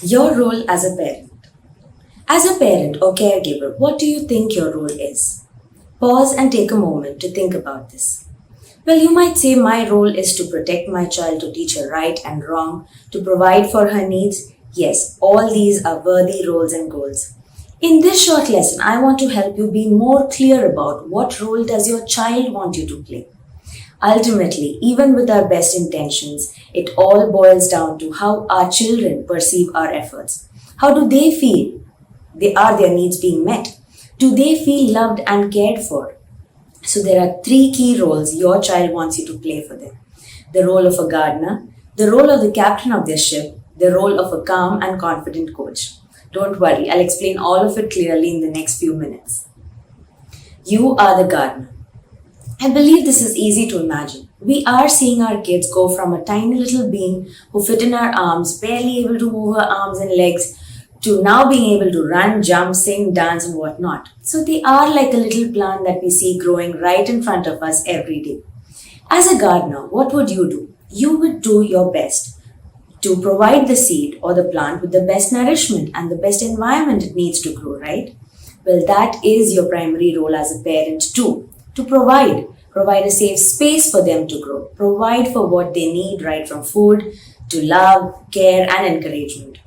Your role as a parent. As a parent or caregiver, what do you think your role is? Pause and take a moment to think about this. Well, you might say my role is to protect my child, to teach her right and wrong, to provide for her needs. Yes, all these are worthy roles and goals. In this short lesson, I want to help you be more clear about what role does your child want you to play. Ultimately, even with our best intentions, it all boils down to how our children perceive our efforts. How do they feel? Are their needs being met? Do they feel loved and cared for? So there are three key roles your child wants you to play for them. The role of a gardener, the role of the captain of their ship, the role of a calm and confident coach. Don't worry, I'll explain all of it clearly in the next few minutes. You are the gardener. I believe this is easy to imagine. We are seeing our kids go from a tiny little being who fit in our arms, barely able to move her arms and legs, to now being able to run, jump, sing, dance, and whatnot. So they are like a little plant that we see growing right in front of us every day. As a gardener, what would you do? You would do your best to provide the seed or the plant with the best nourishment and the best environment it needs to grow, right? Well, that is your primary role as a parent too, to provide a safe space for them to grow, provide for what they need, right from food to love, care, and encouragement.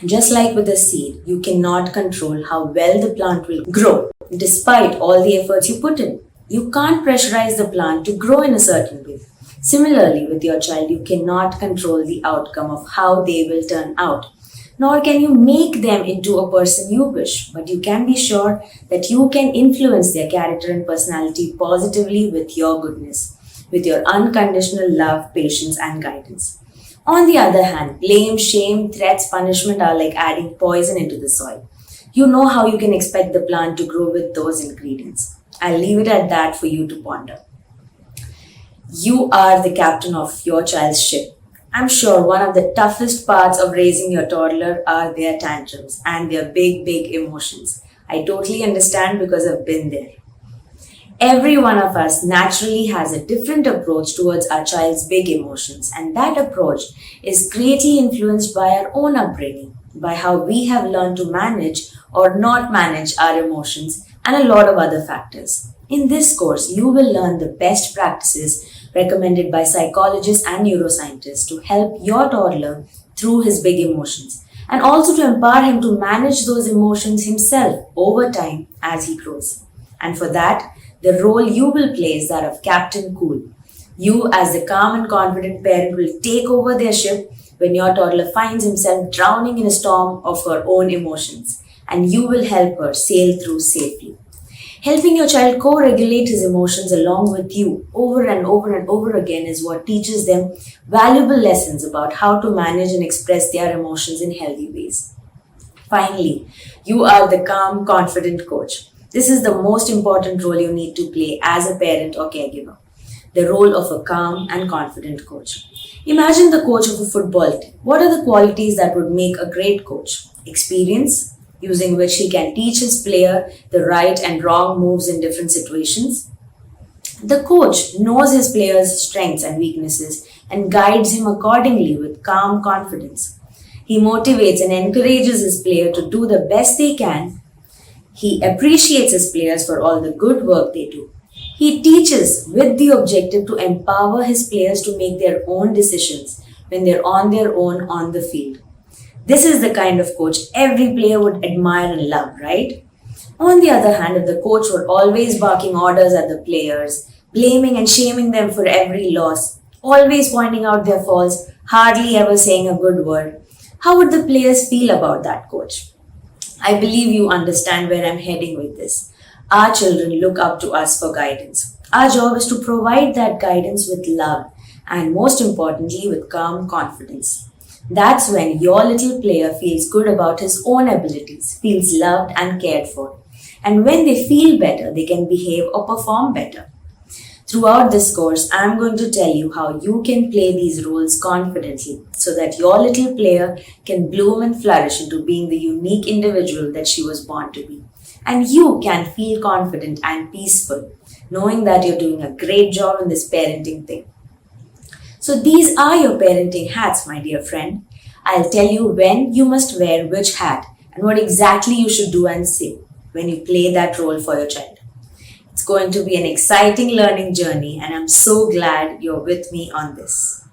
Just like with a seed, you cannot control how well the plant will grow despite all the efforts you put in. You can't pressurize the plant to grow in a certain way. Similarly, with your child, you cannot control the outcome of how they will turn out, nor can you make them into a person you wish, but you can be sure that you can influence their character and personality positively with your goodness, with your unconditional love, patience, and guidance. On the other hand, blame, shame, threats, punishment are like adding poison into the soil. You know how you can expect the plant to grow with those ingredients. I'll leave it at that for you to ponder. You are the captain of your child's ship. I'm sure one of the toughest parts of raising your toddler are their tantrums and their big emotions. I totally understand because I've been there. Every one of us naturally has a different approach towards our child's big emotions, and that approach is greatly influenced by our own upbringing, by how we have learned to manage or not manage our emotions, and a lot of other factors. In this course, you will learn the best practices recommended by psychologists and neuroscientists to help your toddler through his big emotions, and also to empower him to manage those emotions himself over time as he grows. And for that, the role you will play is that of Captain Cool. You, as the calm and confident parent, will take over their ship when your toddler finds himself drowning in a storm of her own emotions, and you will help her sail through safely. Helping your child co-regulate his emotions along with you over and over again is what teaches them valuable lessons about how to manage and express their emotions in healthy ways. Finally, you are the calm, confident coach. This is the most important role you need to play as a parent or caregiver. The role of a calm and confident coach. Imagine the coach of a football team. What are the qualities that would make a great coach? Experience, using which he can teach his player the right and wrong moves in different situations. The coach knows his player's strengths and weaknesses and guides him accordingly with calm confidence. He motivates and encourages his player to do the best they can. He appreciates his players for all the good work they do. He teaches with the objective to empower his players to make their own decisions when they're on their own on the field. This is the kind of coach every player would admire and love, right? On the other hand, if the coach were always barking orders at the players, blaming and shaming them for every loss, always pointing out their faults, hardly ever saying a good word, how would the players feel about that coach? I believe you understand where I'm heading with this. Our children look up to us for guidance. Our job is to provide that guidance with love and most importantly with calm confidence. That's when your little player feels good about his own abilities, feels loved and cared for. And when they feel better, they can behave or perform better. Throughout this course, I'm going to tell you how you can play these roles confidently so that your little player can bloom and flourish into being the unique individual that she was born to be. And you can feel confident and peaceful, knowing that you're doing a great job in this parenting thing. So these are your parenting hats, my dear friend. I'll tell you when you must wear which hat and what exactly you should do and say when you play that role for your child. It's going to be an exciting learning journey, and I'm so glad you're with me on this.